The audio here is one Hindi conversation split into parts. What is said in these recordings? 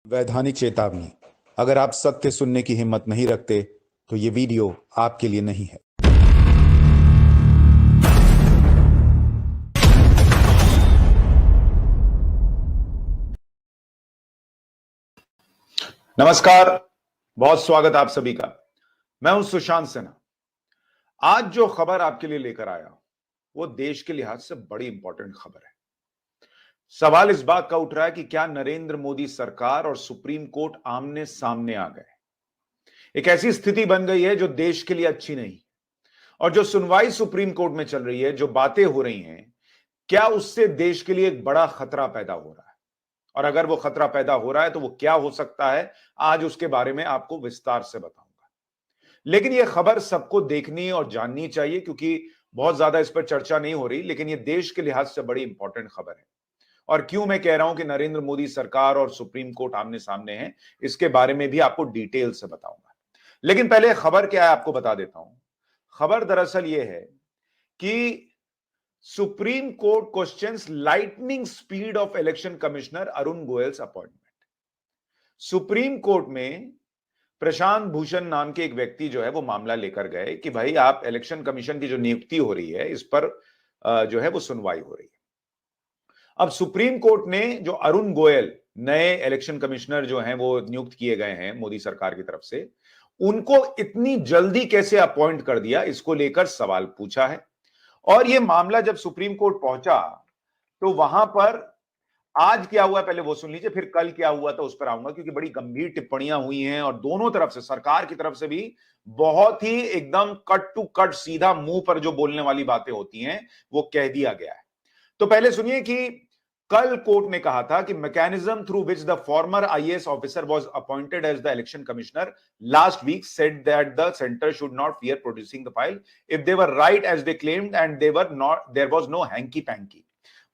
वैधानिक चेतावनी। अगर आप सत्य सुनने की हिम्मत नहीं रखते तो ये वीडियो आपके लिए नहीं है। नमस्कार, बहुत स्वागत आप सभी का। मैं हूं सुशांत सिन्हा। आज जो खबर आपके लिए लेकर आया वो देश के लिहाज से बड़ी इंपॉर्टेंट खबर है। सवाल इस बात का उठ रहा है कि क्या नरेंद्र मोदी सरकार और सुप्रीम कोर्ट आमने सामने आ गए। एक ऐसी स्थिति बन गई है जो देश के लिए अच्छी नहीं, और जो सुनवाई सुप्रीम कोर्ट में चल रही है, जो बातें हो रही हैं, क्या उससे देश के लिए एक बड़ा खतरा पैदा हो रहा है। और अगर वो खतरा पैदा हो रहा है तो वो क्या हो सकता है, आज उसके बारे में आपको विस्तार से बताऊंगा। लेकिन यह खबर सबको देखनी और जाननी चाहिए, क्योंकि बहुत ज्यादा इस पर चर्चा नहीं हो रही, लेकिन यह देश के लिहाज से बड़ी इंपॉर्टेंट खबर है। और क्यों मैं कह रहा हूं कि नरेंद्र मोदी सरकार और सुप्रीम कोर्ट आमने सामने हैं, इसके बारे में भी आपको डिटेल से बताऊंगा। लेकिन पहले खबर क्या है आपको बता देता हूं। खबर दरअसल यह है कि supreme court questions lightning speed of election commissioner Arun Goyal's appointment. Supreme court में प्रशांत भूषण नाम के एक व्यक्ति जो है वो मामला लेकर गए कि भाई आप इलेक्शन कमीशन की जो नियुक्ति हो रही है इस पर जो है वो सुनवाई हो रही है। अब सुप्रीम कोर्ट ने जो अरुण गोयल नए इलेक्शन कमिश्नर जो हैं वो नियुक्त किए गए हैं मोदी सरकार की तरफ से, उनको इतनी जल्दी कैसे अपॉइंट कर दिया, इसको लेकर सवाल पूछा है। और यह मामला जब सुप्रीम कोर्ट पहुंचा तो वहां पर आज क्या हुआ पहले वो सुन लीजिए, फिर कल क्या हुआ था उस पर आऊंगा, क्योंकि बड़ी गंभीर टिप्पणियां हुई हैं और दोनों तरफ से, सरकार की तरफ से भी बहुत ही एकदम कट टू कट सीधा मुंह पर जो बोलने वाली बातें होती हैं वो कह दिया गया है। तो पहले सुनिए कि कल कोर्ट ने कहा था कि mechanism through which the former IAS officer was appointed as the election commissioner last week said that the centre should not fear producing the file if they were right as they claimed and they were not, there was no hanky panky.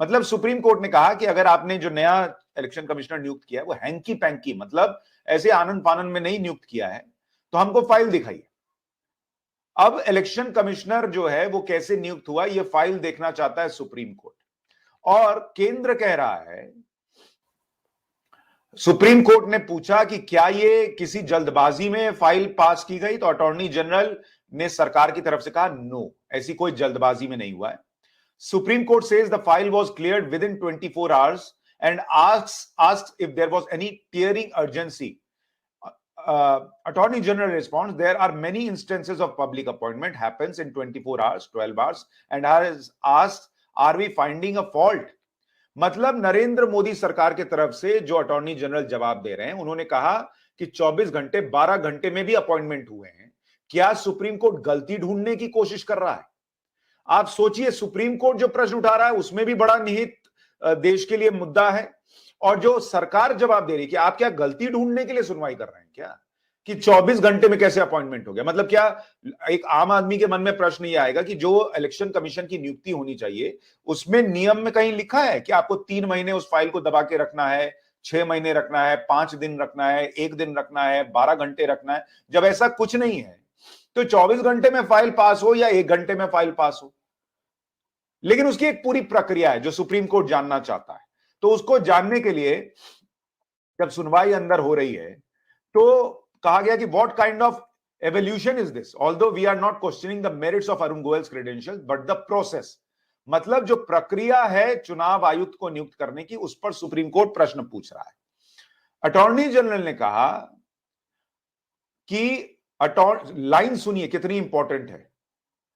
मतलब सुप्रीम कोर्ट ने कहा कि अगर आपने जो नया इलेक्शन कमिश्नर नियुक्त किया है वो हैंकी पैंकी, मतलब ऐसे आनंद फानंद में नहीं नियुक्त किया है, तो हमको फाइल दिखाइए। अब इलेक्शन कमिश्नर जो है वो कैसे नियुक्त हुआ ये फाइल देखना चाहता है सुप्रीम कोर्ट। और केंद्र कह रहा है, सुप्रीम कोर्ट ने पूछा कि क्या ये किसी जल्दबाजी में फाइल पास की गई, तो अटॉर्नी जनरल ने सरकार की तरफ से कहा नो, ऐसी कोई जल्दबाजी में नहीं हुआ है। Supreme Court says the file was cleared within 24 hours and asks if there was any tearing urgency. Attorney General responds, there are many instances of public appointment happens in 24 hours, 12 hours, and has asked, are we finding a fault? मतलब नरेंद्र मोदी सरकार की तरफ से जो अटॉर्नी जनरल जवाब दे रहे हैं, उन्होंने कहा कि 24 घंटे 12 घंटे में भी अपॉइंटमेंट हुए हैं। क्या सुप्रीम कोर्ट गलती ढूंढने की कोशिश कर रहा है? आप सोचिए, सुप्रीम कोर्ट जो प्रश्न उठा रहा है उसमें भी बड़ा निहित देश के लिए मुद्दा है, और जो सरकार जवाब दे रही है कि आप क्या गलती ढूंढने के लिए सुनवाई कर रहे हैं क्या, कि 24 घंटे में कैसे अपॉइंटमेंट हो गया। मतलब क्या एक आम आदमी के मन में प्रश्न ये आएगा कि जो इलेक्शन कमीशन की नियुक्ति होनी चाहिए उसमें नियम में कहीं लिखा है कि आपको 3 महीने उस फाइल को दबा के रखना है, 6 महीने रखना है, 5 दिन रखना है, 1 दिन रखना है, 12 घंटे रखना है? जब ऐसा कुछ नहीं है तो 24 घंटे में फाइल पास हो या 1 घंटे में फाइल पास हो, लेकिन उसकी एक पूरी प्रक्रिया है जो सुप्रीम कोर्ट जानना चाहता है। तो उसको जानने के लिए जब सुनवाई अंदर हो रही है तो कहा गया कि what kind of evolution is this, although we are not questioning the merits of Arun Goyal's credentials but the process. मतलब जो प्रक्रिया है चुनाव आयुक्त को नियुक्त करने की, उस पर सुप्रीम कोर्ट प्रश्न पूछ रहा है। अटॉर्नी जनरल ने कहा कि लाइन सुनिए कितनी इंपॉर्टेंट है,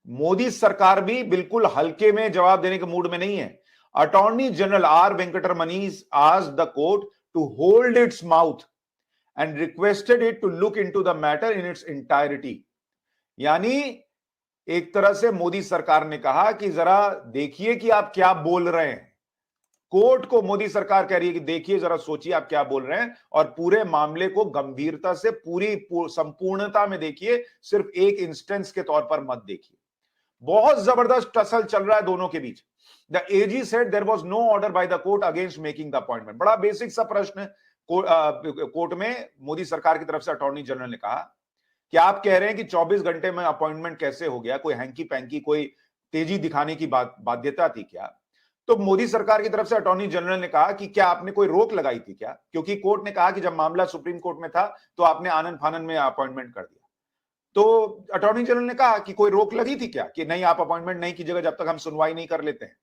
मोदी सरकार भी बिल्कुल हल्के में जवाब देने के मूड में नहीं है। Attorney general R Venkataramani asked the court to hold its mouth and requested it to look into the matter in its entirety. यानी एक तरह से मोदी सरकार ने कहा कि जरा देखिए कि आप क्या बोल रहे हैं। कोर्ट को मोदी सरकार कह रही है कि देखिए, जरा सोचिए आप क्या बोल रहे हैं, और पूरे मामले को गंभीरता से पूरी संपूर्णता में देखिए, सिर्फ एक इंस्टेंस के तौर पर मत देखिए। बहुत जबरदस्त टसल चल रहा है दोनों के बीच। The AG said there was no order by the court against making the appointment. बड़ा बेसिक सा प्रश्न कोर्ट में मोदी सरकार की तरफ से अटॉर्नी जनरल ने कहा कि आप कह रहे हैं कि 24 घंटे में अपॉइंटमेंट कैसे हो गया, कोई हैंकी पैंकी, कोई तेजी दिखाने की बाध्यता थी क्या? तो मोदी सरकार की तरफ से अटॉर्नी जनरल ने कहा कि क्या आपने कोई रोक लगाई थी क्या, क्योंकि कोर्ट ने कहा कि जब मामला सुप्रीम कोर्ट में था तो आपने आनन फानन में अपॉइंटमेंट कर दिया। तो अटॉर्नी जनरल ने कहा कि कोई रोक लगी थी क्या, कि नहीं आप अपॉइंटमेंट नहीं कीजिएगा जब तक हम सुनवाई नहीं कर लेते हैं।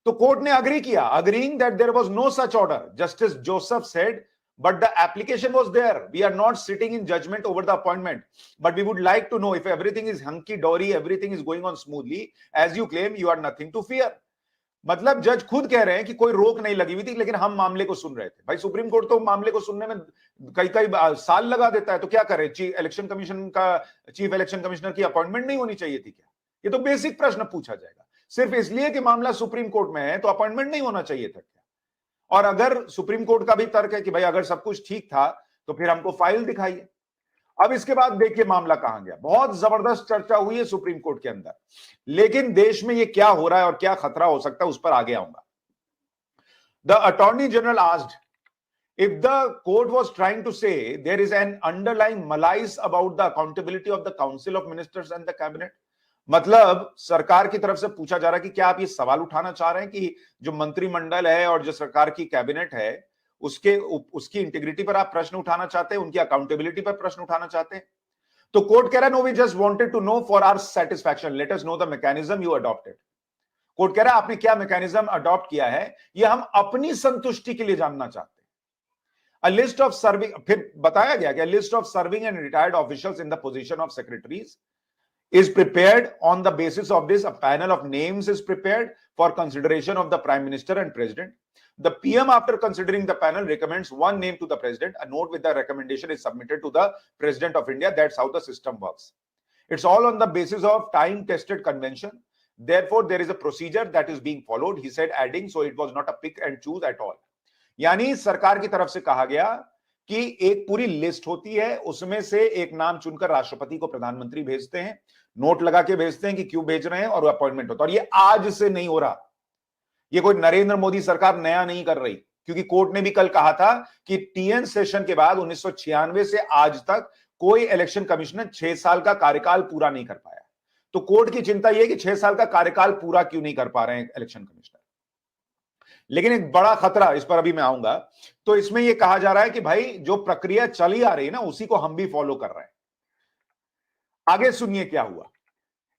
तो कोर्ट ने अग्री किया, agreeing that there was no such order. Justice Joseph said, but the application was there. We are not sitting in judgment over the appointment, but we would like to know if everything is hunky dory, everything is going on smoothly as you claim, you are nothing to fear. मतलब जज खुद कह रहे हैं कि कोई रोक नहीं लगी हुई थी, लेकिन हम मामले को सुन रहे थे। भाई सुप्रीम कोर्ट तो मामले को सुनने में कई कई साल लगा देता है, तो क्या करें, चीफ इलेक्शन कमिश्नर की अपॉइंटमेंट नहीं होनी चाहिए थी क्या? ये तो बेसिक प्रश्न पूछा जाएगा। सिर्फ इसलिए कि मामला सुप्रीम कोर्ट में है तो अपॉइंटमेंट नहीं होना चाहिए था क्या? और अगर सुप्रीम कोर्ट का भी तर्क है कि भाई अगर सब कुछ ठीक था तो फिर हमको फाइल दिखाइए। अब इसके बाद देखिए मामला कहां गया। बहुत जबरदस्त चर्चा हुई है सुप्रीम कोर्ट के अंदर, लेकिन देश में ये क्या हो रहा है और क्या खतरा हो सकता है उस पर आगे आऊंगा। The attorney general asked if the court was trying to say there is an underlying malice about the accountability of the council of ministers and the cabinet, मतलब सरकार की तरफ से पूछा जा रहा है कि क्या आप ये सवाल उठाना चाह रहे हैं कि जो मंत्रिमंडल है और जो सरकार की कैबिनेट है उसकी इंटीग्रिटी पर आप प्रश्न उठाना चाहते हैं, उनकी अकाउंटेबिलिटी पर प्रश्न उठाना चाहते हैं। तो कोर्ट कह रहा है no we just wanted to know for our satisfaction, let us know the mechanism you adopted. Court कह रहा है आपने क्या मैकेनिज्म अडॉप्ट किया है, ये हम अपनी संतुष्टि के लिए जानना चाहते हैं। A list of serving, फिर बताया गया कि a list of serving and retired officials in the position of secretaries is prepared. On the basis of this, a panel of names is prepared for consideration of the Prime Minister and President. The PM, after considering the panel, recommends one name to the President. A note with the recommendation is submitted to the President of India. That's how the system works. It's all on the basis of time-tested convention. Therefore, there is a procedure that is being followed, he said, adding, so it was not a pick and choose at all. यानी सरकार की तरफ से कहा गया कि एक पूरी लिस्ट होती है, उसमें से एक नाम चुनकर राष्ट्रपति को प्रधानमंत्री भेजते हैं, नोट लगा के भेजते हैं कि क्यों भेज रहे हैं, और अपॉइंटमेंट होता है। और ये आज से नहीं हो रहा, ये कोई नरेंद्र मोदी सरकार नया नहीं कर रही, क्योंकि कोर्ट ने भी कल कहा था कि टीएन सेशन के बाद 1996 से आज तक कोई इलेक्शन कमिश्नर 6 साल का कार्यकाल पूरा नहीं कर पाया। तो कोर्ट की चिंता यह कि 6 साल का कार्यकाल पूरा क्यों नहीं कर पा रहे हैं इलेक्शन कमिश्नर। लेकिन एक बड़ा खतरा, इस पर अभी मैं आऊंगा, तो इसमें यह कहा जा रहा है कि भाई जो प्रक्रिया चली आ रही है ना, उसी को हम भी फॉलो कर रहे हैं। आगे सुनिए क्या हुआ।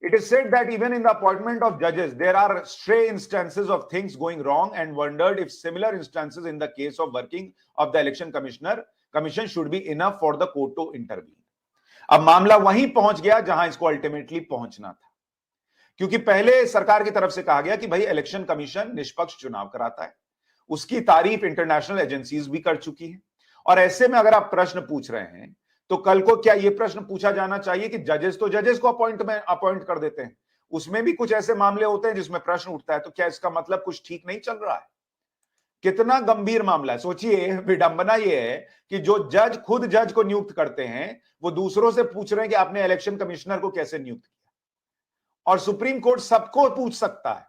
It is said that even in the appointment of judges, there are stray instances of things going wrong, and wondered if similar instances in the case of working of the election commission should be enough for the court to intervene. अब मामला वहीं पहुंच गया जहां इसको अल्टीमेटली पहुंचना था, क्योंकि पहले सरकार की तरफ से कहा गया कि भाई इलेक्शन कमीशन निष्पक्ष चुनाव कराता है, उसकी तारीफ इंटरनेशनल एजेंसीज भी कर चुकी हैं। और ऐसे में अगर आप प्रश्न पूछ रहे हैं तो कल को क्या यह प्रश्न पूछा जाना चाहिए कि जजेस तो जजेस को अपॉइंट कर देते हैं, उसमें भी कुछ ऐसे मामले होते हैं जिसमें प्रश्न उठता है, तो क्या इसका मतलब कुछ ठीक नहीं चल रहा है? कितना गंभीर मामला है। सोचिए, विडंबना यह है कि जो जज खुद जज को नियुक्त करते हैं वो दूसरों से पूछ रहे हैं कि आपने इलेक्शन कमिश्नर को कैसे नियुक्त किया। और सुप्रीम कोर्ट सबको पूछ सकता है,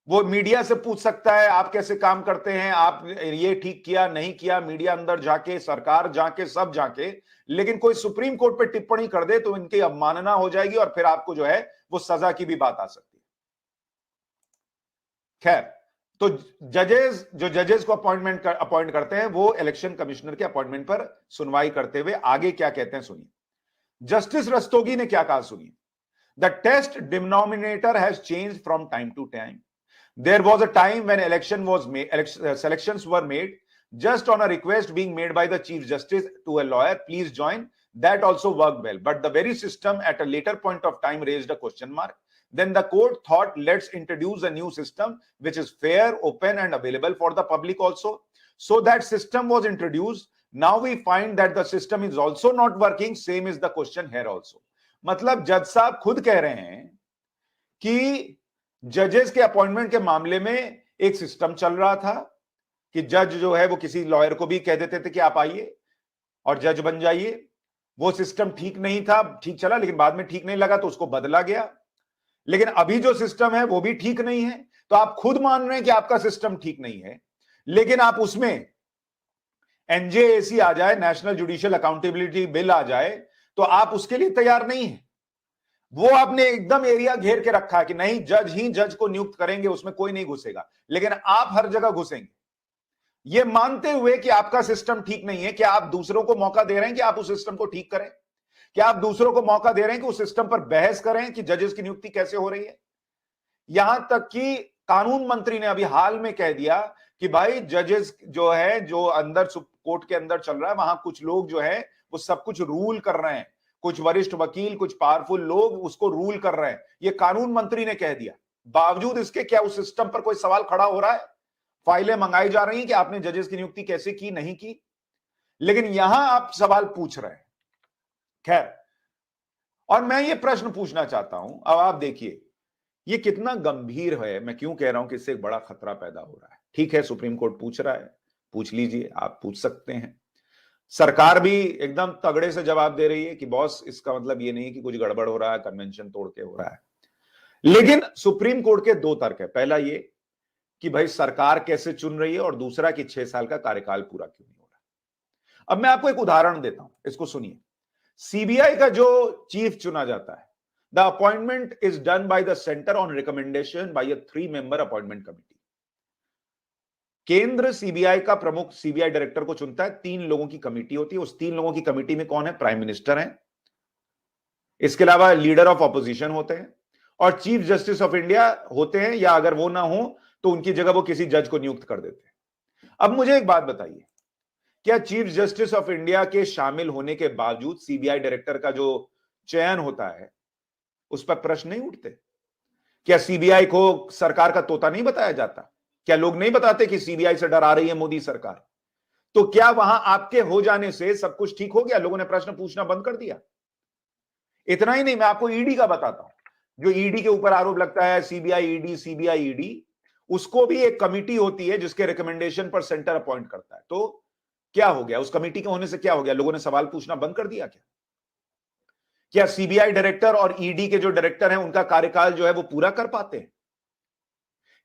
वो मीडिया से पूछ सकता है आप कैसे काम करते हैं, आप ये ठीक किया नहीं किया, मीडिया अंदर जाके, सरकार जाके, सब जाके, लेकिन कोई सुप्रीम कोर्ट पे टिप्पणी कर दे तो इनकी अवमानना हो जाएगी और फिर आपको जो है वो सजा की भी बात आ सकती है। खैर, तो जजेस को अपॉइंट करते हैं, वो इलेक्शन कमिश्नर के अपॉइंटमेंट पर सुनवाई करते हुए आगे क्या कहते हैं सुनिए। जस्टिस रस्तोगी ने क्या कहा सुनिए। The test denominator has changed from time to time. There was a time when selections were made just on a request being made by the Chief Justice to a lawyer, please join. That also worked well. But the very system at a later point of time raised a question mark. Then the court thought, let's introduce a new system which is fair, open, and available for the public also. So that system was introduced. Now we find that the system is also not working. Same is the question here also. मतलब जज साहब खुद कह रहे हैं कि जजेस के अपॉइंटमेंट के मामले में एक सिस्टम चल रहा था कि जज जो है वो किसी लॉयर को भी कह देते थे कि आप आइए और जज बन जाइए। वो सिस्टम ठीक नहीं था, ठीक चला, लेकिन बाद में ठीक नहीं लगा तो उसको बदला गया। लेकिन अभी जो सिस्टम है वो भी ठीक नहीं है। तो आप खुद मान रहे हैं कि आपका सिस्टम ठीक नहीं है, लेकिन आप उसमें एनजेएसी आ जाए, नेशनल जुडिशियल अकाउंटेबिलिटी बिल आ जाए, तो आप उसके लिए तैयार नहीं है। वो आपने एकदम एरिया घेर के रखा है कि नहीं, जज ही जज को नियुक्त करेंगे, उसमें कोई नहीं घुसेगा, लेकिन आप हर जगह घुसेंगे, ये मानते हुए कि आपका सिस्टम ठीक नहीं है। क्या आप दूसरों को मौका दे रहे हैं कि आप उस सिस्टम को ठीक करें? क्या आप दूसरों को मौका दे रहे हैं कि उस सिस्टम पर बहस करें कि जजेस की नियुक्ति कैसे हो रही है? यहां तक कि कानून मंत्री ने अभी हाल में कह दिया कि भाई जजेस जो है, जो अंदर कोर्ट के अंदर चल रहा है, वहां कुछ लोग जो है वो सब कुछ रूल कर रहे हैं, कुछ वरिष्ठ वकील, कुछ पावरफुल लोग उसको रूल कर रहे हैं, ये कानून मंत्री ने कह दिया। बावजूद इसके क्या उस सिस्टम पर कोई सवाल खड़ा हो रहा है? फाइलें मंगाई जा रही हैं कि आपने जजेस की नियुक्ति कैसे की, नहीं की, लेकिन यहां आप सवाल पूछ रहे हैं। खैर, और मैं ये प्रश्न पूछना चाहता हूं, अब आप देखिए ये कितना गंभीर है। मैं क्यों कह रहा हूं कि इससे एक बड़ा खतरा पैदा हो रहा है। ठीक है, सुप्रीम कोर्ट पूछ रहा है, पूछ लीजिए, आप पूछ सकते हैं। सरकार भी एकदम तगड़े से जवाब दे रही है कि बॉस, इसका मतलब ये नहीं कि कुछ गड़बड़ हो रहा है, कन्वेंशन तोड़ के हो रहा है। लेकिन सुप्रीम कोर्ट के दो तर्क है। पहला ये कि भाई सरकार कैसे चुन रही है, और दूसरा कि 6 साल का कार्यकाल पूरा क्यों नहीं हो रहा। अब मैं आपको एक उदाहरण देता हूं, इसको सुनिए। सीबीआई का जो चीफ चुना जाता है, the appointment is done by the centre on recommendation bye a 3-member appointment committee. केंद्र सीबीआई का प्रमुख सीबीआई डायरेक्टर को चुनता है, 3 लोगों की कमिटी होती है। उस 3 लोगों की कमिटी में कौन है? प्राइम मिनिस्टर है, इसके अलावा लीडर ऑफ ऑपोजिशन होते हैं, और चीफ जस्टिस ऑफ इंडिया होते हैं, या अगर वो ना हो तो उनकी जगह वो किसी जज को नियुक्त कर देते हैं। अब मुझे एक बात बताइए, क्या चीफ जस्टिस ऑफ इंडिया के शामिल होने के बावजूद सीबीआई डायरेक्टर का जो चयन होता है उस पर प्रश्न नहीं उठते? क्या सीबीआई को सरकार का तोता नहीं बताया जाता? क्या लोग नहीं बताते कि सीबीआई से डरा रही है मोदी सरकार? तो क्या वहां आपके हो जाने से सब कुछ ठीक हो गया, लोगों ने प्रश्न पूछना बंद कर दिया? इतना ही नहीं, मैं आपको ईडी का बताता हूं। जो ईडी के ऊपर आरोप लगता है, सीबीआई ईडी, उसको भी एक कमिटी होती है जिसके रिकमेंडेशन पर सेंटर अपॉइंट करता है। तो क्या हो गया? उस कमिटी के होने से क्या हो गया? लोगों ने सवाल पूछना बंद कर दिया क्या? क्या सीबीआई डायरेक्टर और ईडी के जो डायरेक्टर हैं उनका कार्यकाल जो है वो पूरा कर पाते हैं?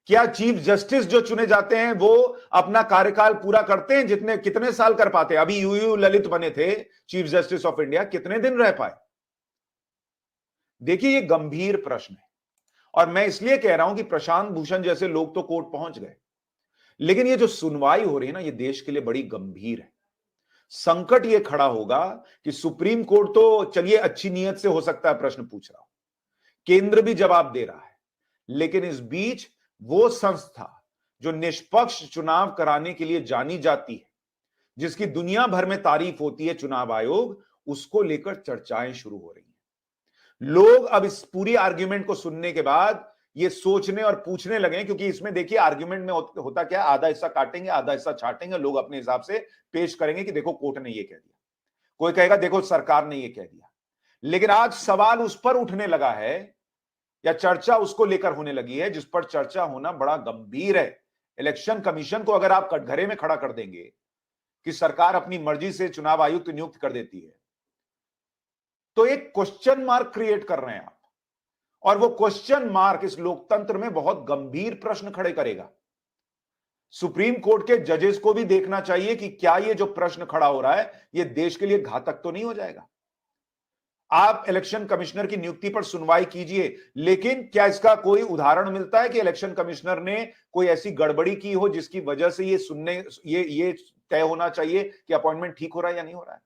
क्या चीफ जस्टिस जो चुने जाते हैं वो अपना कार्यकाल पूरा करते हैं? जितने कितने साल कर पाते हैं? अभी यूयू ललित बने थे चीफ जस्टिस ऑफ इंडिया, कितने दिन रह पाए? देखिए, ये गंभीर प्रश्न है, और मैं इसलिए कह रहा हूं कि प्रशांत भूषण जैसे लोग तो कोर्ट पहुंच गए, लेकिन ये जो सुनवाई हो रही है ना, ये देश के लिए बड़ी गंभीर है। संकट ये खड़ा होगा कि सुप्रीम कोर्ट तो चलिए अच्छी नीयत से हो सकता है प्रश्न पूछ रहा हो, केंद्र भी जवाब दे रहा है, लेकिन इस बीच वो संस्था जो निष्पक्ष चुनाव कराने के लिए जानी जाती है, जिसकी दुनिया भर में तारीफ होती है, चुनाव आयोग, उसको लेकर चर्चाएं शुरू हो रही हैं। लोग अब इस पूरी आर्ग्यूमेंट को सुनने के बाद ये सोचने और पूछने लगे, क्योंकि इसमें देखिए आर्ग्यूमेंट में होता क्या, आधा हिस्सा काटेंगे, आधा हिस्सा छाटेंगे, लोग अपने हिसाब से पेश करेंगे कि देखो कोर्ट ने ये कह दिया, कोई कहेगा देखो सरकार ने ये कह दिया। लेकिन आज सवाल उस पर उठने लगा है, या चर्चा उसको लेकर होने लगी है जिस पर चर्चा होना बड़ा गंभीर है। इलेक्शन कमीशन को अगर आप कटघरे में खड़ा कर देंगे कि सरकार अपनी मर्जी से चुनाव आयुक्त नियुक्त कर देती है, तो एक क्वेश्चन मार्क क्रिएट कर रहे हैं आप, और वो क्वेश्चन मार्क इस लोकतंत्र में बहुत गंभीर प्रश्न खड़े करेगा। सुप्रीम कोर्ट के जजेस को भी देखना चाहिए कि क्या ये जो प्रश्न खड़ा हो रहा है ये देश के लिए घातक तो नहीं हो जाएगा। आप इलेक्शन कमिश्नर की नियुक्ति पर सुनवाई कीजिए, लेकिन क्या इसका कोई उदाहरण मिलता है कि इलेक्शन कमिश्नर ने कोई ऐसी गड़बड़ी की हो जिसकी वजह से ये तय होना चाहिए कि अपॉइंटमेंट ठीक हो रहा है या नहीं हो रहा है?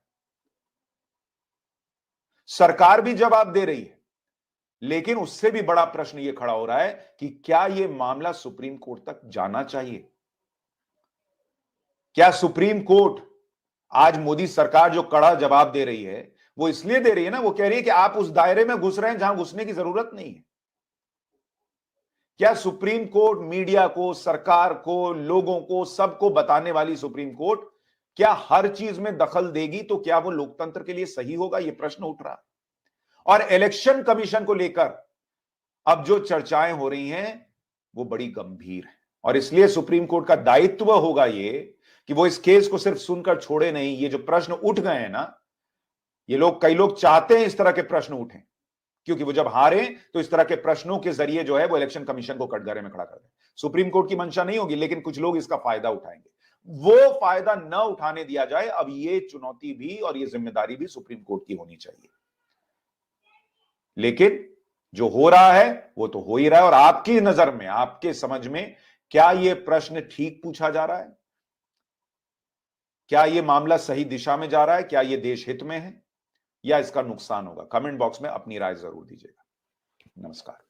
सरकार भी जवाब दे रही है, लेकिन उससे भी बड़ा प्रश्न यह खड़ा हो रहा है कि क्या यह मामला सुप्रीम कोर्ट तक जाना चाहिए? क्या सुप्रीम कोर्ट, आज मोदी सरकार जो कड़ा जवाब दे रही है, वो इसलिए दे रही है ना, वो कह रही है कि आप उस दायरे में घुस रहे हैं जहां घुसने की जरूरत नहीं है। क्या सुप्रीम कोर्ट मीडिया को, सरकार को, लोगों को, सबको बताने वाली सुप्रीम कोर्ट क्या हर चीज में दखल देगी? तो क्या वो लोकतंत्र के लिए सही होगा? यह प्रश्न उठ रहा है। और इलेक्शन कमीशन को लेकर अब जो चर्चाएं हो रही हैं वो बड़ी गंभीर है, और इसलिए सुप्रीम कोर्ट का दायित्व होगा ये कि वो इस केस को सिर्फ सुनकर छोड़े नहीं। ये जो प्रश्न उठ गए हैं ना, ये लोग, कई लोग चाहते हैं इस तरह के प्रश्न उठें, क्योंकि वो जब हारे तो इस तरह के प्रश्नों के जरिए जो है वो इलेक्शन कमीशन को कटघरे में खड़ा कर दें। सुप्रीम कोर्ट की मंशा नहीं होगी, लेकिन कुछ लोग इसका फायदा उठाएंगे। वो फायदा न उठाने दिया जाए। अब ये चुनौती भी और ये जिम्मेदारी भी सुप्रीम कोर्ट की होनी चाहिए। लेकिन जो हो रहा है वो तो हो ही रहा है, और आपकी नजर में, आपके समझ में, क्या ये प्रश्न ठीक पूछा जा रहा है? क्या ये मामला सही दिशा में जा रहा है? क्या ये देश हित में है या इसका नुकसान होगा? कमेंट बॉक्स में अपनी राय जरूर दीजिएगा। नमस्कार।